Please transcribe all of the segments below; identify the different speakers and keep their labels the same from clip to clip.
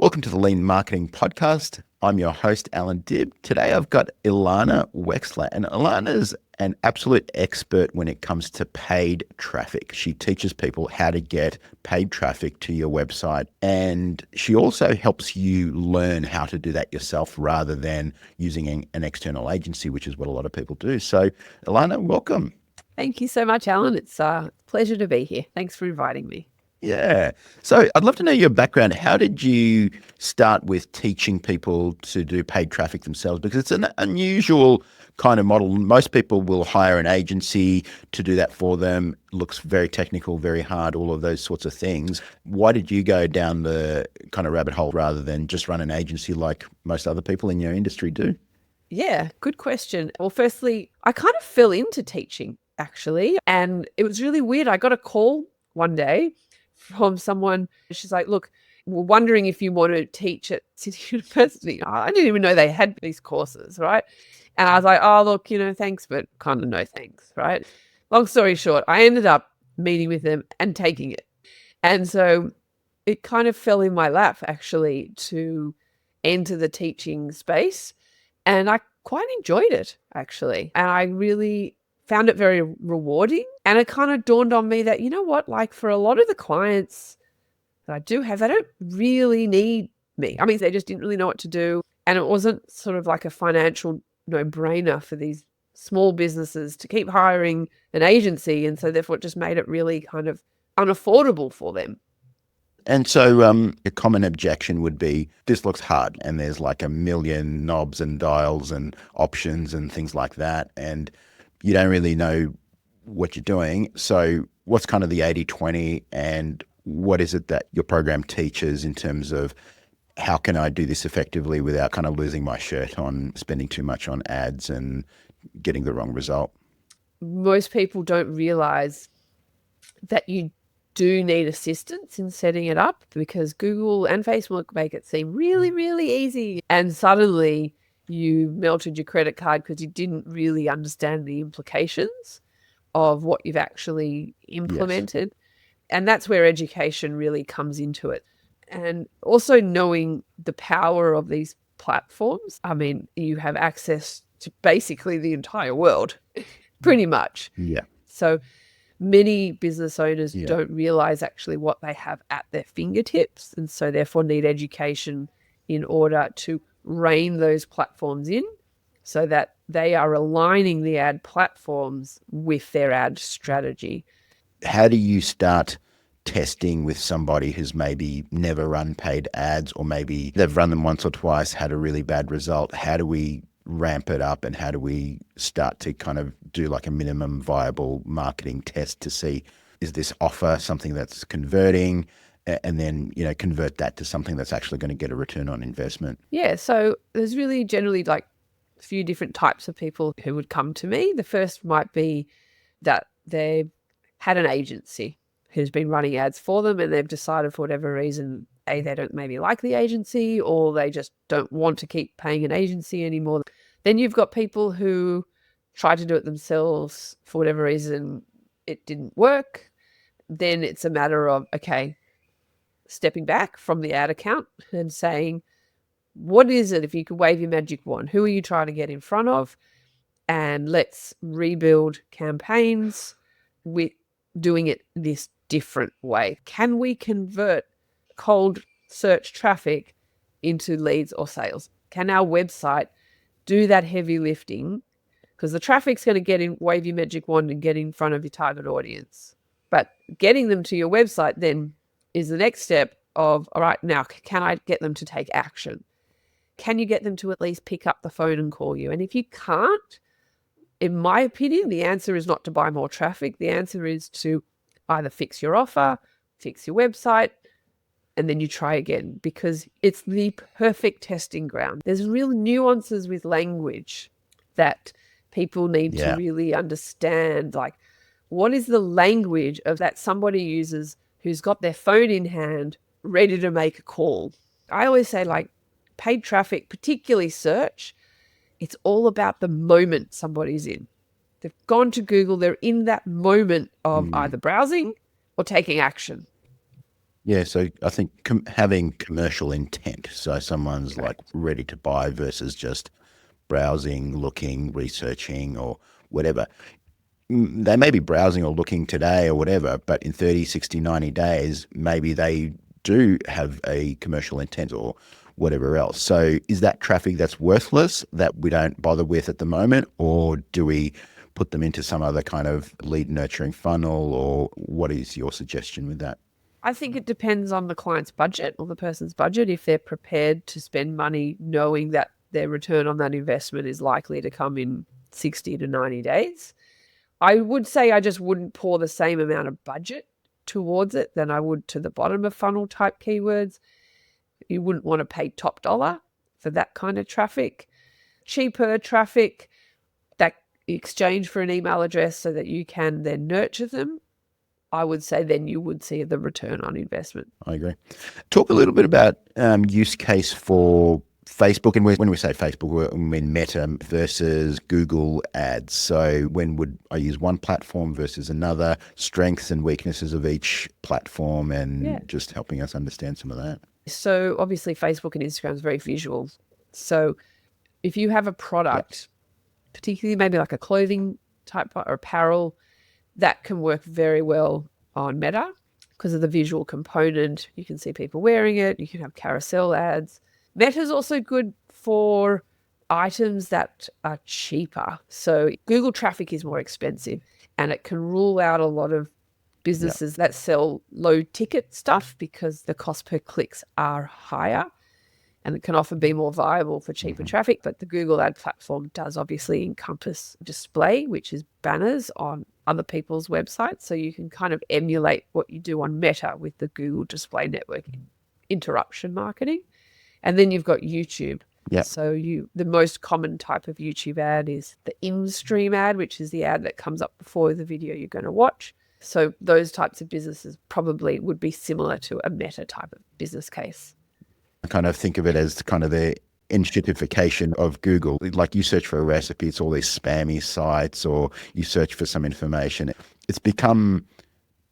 Speaker 1: Welcome to the Lean Marketing Podcast. I'm your host, Allan Dib. Today I've got Ilana Wechsler, and Ilana's an absolute expert when it comes to paid traffic. She teaches people how to get paid traffic to your website, and she also helps you learn how to do that yourself rather than using an external agency, which is what a lot of people do. So, Ilana, welcome.
Speaker 2: Thank you so much, Allan. It's a pleasure to be here. Thanks for inviting me.
Speaker 1: Yeah. So I'd love to know your background. How did you start with teaching people to do paid traffic themselves? Because it's an unusual kind of model. Most people will hire an agency to do that for them. Looks very technical, very hard, all of those sorts of things. Why did you go down the kind of rabbit hole rather than just run an agency like most other people in your industry do?
Speaker 2: Yeah, good question. Well, firstly, I kind of fell into teaching, actually, and it was really weird. I got a call one day from someone. She's like, look, we're wondering if you want to teach at City University. I didn't even know they had these courses, right? And I was like, oh, look, thanks, but kind of no thanks, right? Long story short, I ended up meeting with them and taking it. And so it kind of fell in my lap, actually, to enter the teaching space. And I quite enjoyed it, actually. And I really found it very rewarding. And it kind of dawned on me that, you know what, like for a lot of the clients that I do have, they don't really need me. I mean, they just didn't really know what to do. And it wasn't sort of like a financial no-brainer for these small businesses to keep hiring an agency. And so therefore it just made it really kind of unaffordable for them.
Speaker 1: And so a common objection would be, this looks hard and there's like a million knobs and dials and options and things like that. And you don't really know what you're doing. So what's kind of the 80-20 and what is it that your program teaches in terms of how can I do this effectively without kind of losing my shirt on spending too much on ads and getting the wrong result?
Speaker 2: Most people don't realize that you do need assistance in setting it up because Google and Facebook make it seem really, really easy. And suddenly you melted your credit card because you didn't really understand the implications of what you've actually implemented. Yes. And that's where education really comes into it. And also knowing the power of these platforms. I mean, you have access to basically the entire world, pretty much.
Speaker 1: Yeah.
Speaker 2: So many business owners don't realize actually what they have at their fingertips, and so therefore need education in order to rein those platforms in so that they are aligning the ad platforms with their ad strategy.
Speaker 1: How do you start testing with somebody who's maybe never run paid ads, or maybe they've run them once or twice, had a really bad result? How do we ramp it up, and how do we start to kind of do like a minimum viable marketing test to see, is this offer something that's converting, and then convert that to something that's actually going to get a return on investment?
Speaker 2: Yeah, so there's really generally like a few different types of people who would come to me. The first might be that they've had an agency who's been running ads for them, and they've decided for whatever reason, A, they don't maybe like the agency, or they just don't want to keep paying an agency anymore. Then you've got people who try to do it themselves. For whatever reason, it didn't work. Then it's a matter of, okay, stepping back from the ad account and saying, what is it, if you could wave your magic wand, who are you trying to get in front of? And let's rebuild campaigns with doing it this different way. Can we convert cold search traffic into leads or sales? Can our website do that heavy lifting? Because the traffic's going to get in, wave your magic wand and get in front of your target audience. But getting them to your website then is the next step of, all right, now can I get them to take action? Can you get them to at least pick up the phone and call you? And if you can't, in my opinion, the answer is not to buy more traffic. The answer is to either fix your offer, fix your website, and then you try again, because it's the perfect testing ground. There's real nuances with language that people need to really understand. Like, what is the language of that somebody uses who's got their phone in hand, ready to make a call? I always say, like, paid traffic, particularly search, it's all about the moment somebody's in. They've gone to Google, they're in that moment of either browsing or taking action.
Speaker 1: Yeah, so I think having commercial intent, so someone's like
Speaker 2: Correct.
Speaker 1: ready to buy versus just browsing, looking, researching, or whatever. They may be browsing or looking today or whatever, but in 30, 60, 90 days, maybe they do have a commercial intent or whatever else. So is that traffic that's worthless that we don't bother with at the moment, or do we put them into some other kind of lead nurturing funnel, or what is your suggestion with that?
Speaker 2: I think it depends on the client's budget or the person's budget. If they're prepared to spend money knowing that their return on that investment is likely to come in 60 to 90 days, I would say I just wouldn't pour the same amount of budget towards it than I would to the bottom of funnel type keywords. You wouldn't want to pay top dollar for that kind of traffic. Cheaper traffic that exchange for an email address so that you can then nurture them, I would say then you would see the return on investment.
Speaker 1: I agree. Talk a little bit about use case for Facebook. And when we say Facebook, we mean Meta versus Google ads. So when would I use one platform versus another, strengths and weaknesses of each platform, and just helping us understand some of that.
Speaker 2: So obviously Facebook and Instagram is very visual. So if you have a product, particularly maybe like a clothing type or apparel, that can work very well on Meta because of the visual component. You can see people wearing it. You can have carousel ads. Meta is also good for items that are cheaper. So Google traffic is more expensive and it can rule out a lot of businesses that sell low ticket stuff because the cost per clicks are higher and it can often be more viable for cheaper traffic. But the Google ad platform does obviously encompass display, which is banners on other people's websites. So you can kind of emulate what you do on Meta with the Google display network interruption marketing. And then you've got YouTube.
Speaker 1: Yeah.
Speaker 2: So the most common type of YouTube ad is the in-stream ad, which is the ad that comes up before the video you're going to watch. So those types of businesses probably would be similar to a Meta type of business case.
Speaker 1: I kind of think of it as kind of the enshittification of Google. Like you search for a recipe, it's all these spammy sites, or you search for some information. It's become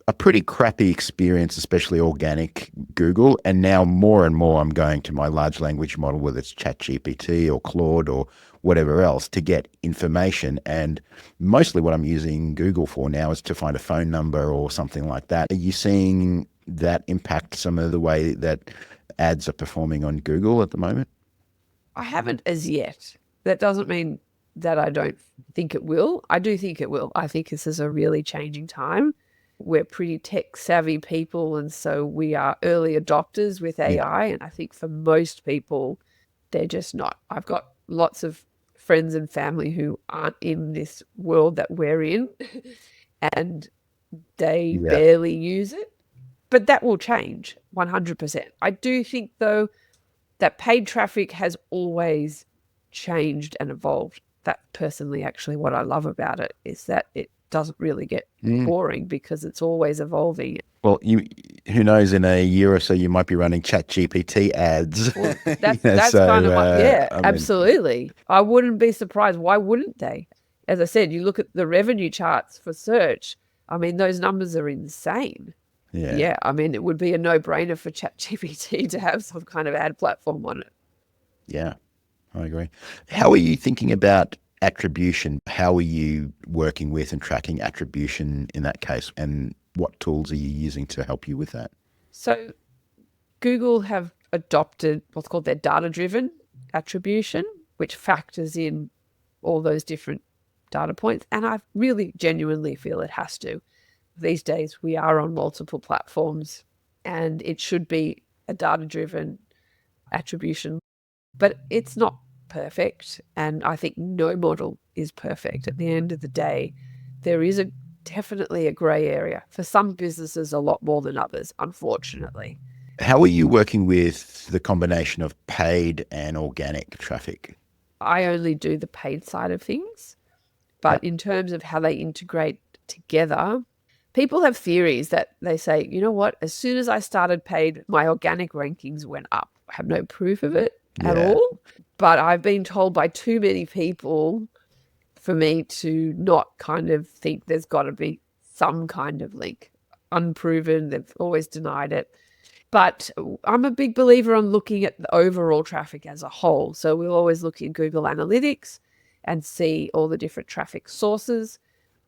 Speaker 1: a pretty crappy experience, especially organic Google. And now more and more I'm going to my large language model, whether it's ChatGPT or Claude or whatever else, to get information. And mostly what I'm using Google for now is to find a phone number or something like that. Are you seeing that impact some of the way that ads are performing on Google at the moment?
Speaker 2: I haven't as yet. That doesn't mean that I don't think it will. I do think it will. I think this is a really changing time. We're pretty tech savvy people, and so we are early adopters with AI. And I think for most people, they're just not. I've got lots of friends and family who aren't in this world that we're in, and they barely use it. But that will change 100%. I do think, though, that paid traffic has always changed and evolved. That's personally actually what I love about it, is that it doesn't really get boring because it's always evolving.
Speaker 1: Well, who knows, in a year or so, you might be running ChatGPT ads.
Speaker 2: Well, that's
Speaker 1: so,
Speaker 2: kind of
Speaker 1: I mean,
Speaker 2: absolutely. I wouldn't be surprised. Why wouldn't they? As I said, you look at the revenue charts for search. I mean, those numbers are insane. Yeah, I mean, it would be a no-brainer for ChatGPT to have some kind of ad platform on it.
Speaker 1: Yeah, I agree. How are you thinking about attribution? How are you working with and tracking attribution in that case? And what tools are you using to help you with that?
Speaker 2: So Google have adopted what's called their data-driven attribution, which factors in all those different data points. And I really genuinely feel it has to. These days, we are on multiple platforms and it should be a data-driven attribution, but it's not perfect. And I think no model is perfect. At the end of the day, there is definitely a gray area for some businesses, a lot more than others, unfortunately.
Speaker 1: How are you working with the combination of paid and organic traffic?
Speaker 2: I only do the paid side of things, but in terms of how they integrate together, people have theories that they say, you know what, as soon as I started paid, my organic rankings went up. I have no proof of it at all, but I've been told by too many people for me to not kind of think there's got to be some kind of link. Unproven, they've always denied it. But I'm a big believer on looking at the overall traffic as a whole. So we'll always look in Google Analytics and see all the different traffic sources.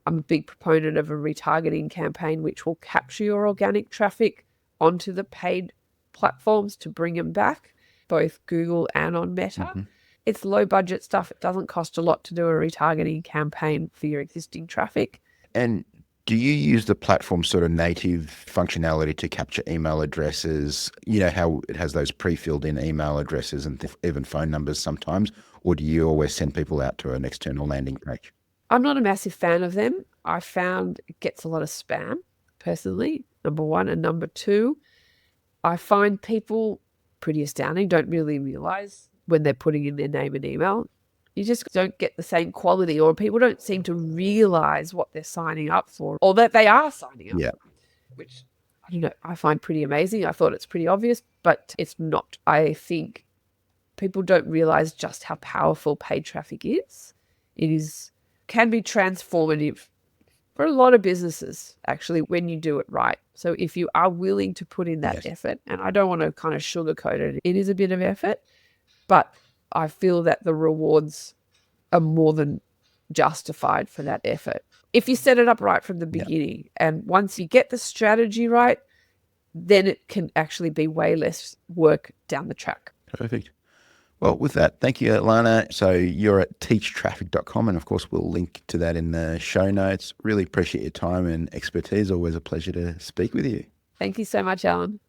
Speaker 2: I'm a big proponent of a retargeting campaign which will capture your organic traffic onto the paid platforms to bring them back, both Google and on Meta. It's low budget stuff. It doesn't cost a lot to do a retargeting campaign for your existing traffic.
Speaker 1: And do you use the platform sort of native functionality to capture email addresses? You know how it has those pre-filled in email addresses and even phone numbers sometimes, or do you always send people out to an external landing page?
Speaker 2: I'm not a massive fan of them. I found it gets a lot of spam, personally, number one. And number two, I find people pretty astounding, don't really realize when they're putting in their name and email. You just don't get the same quality, or people don't seem to realize what they're signing up for or that they are signing up.
Speaker 1: Yeah.
Speaker 2: Which, I don't know, I find pretty amazing. I thought it's pretty obvious, but it's not. I think people don't realize just how powerful paid traffic is. Can be transformative for a lot of businesses, actually, when you do it right. So if you are willing to put in that effort, and I don't want to kind of sugarcoat it, it is a bit of effort, but I feel that the rewards are more than justified for that effort. If you set it up right from the beginning, and once you get the strategy right, then it can actually be way less work down the track.
Speaker 1: Perfect. Well, with that, thank you, Ilana. So you're at teachtraffic.com, and of course, we'll link to that in the show notes. Really appreciate your time and expertise. Always a pleasure to speak with you.
Speaker 2: Thank you so much, Allan.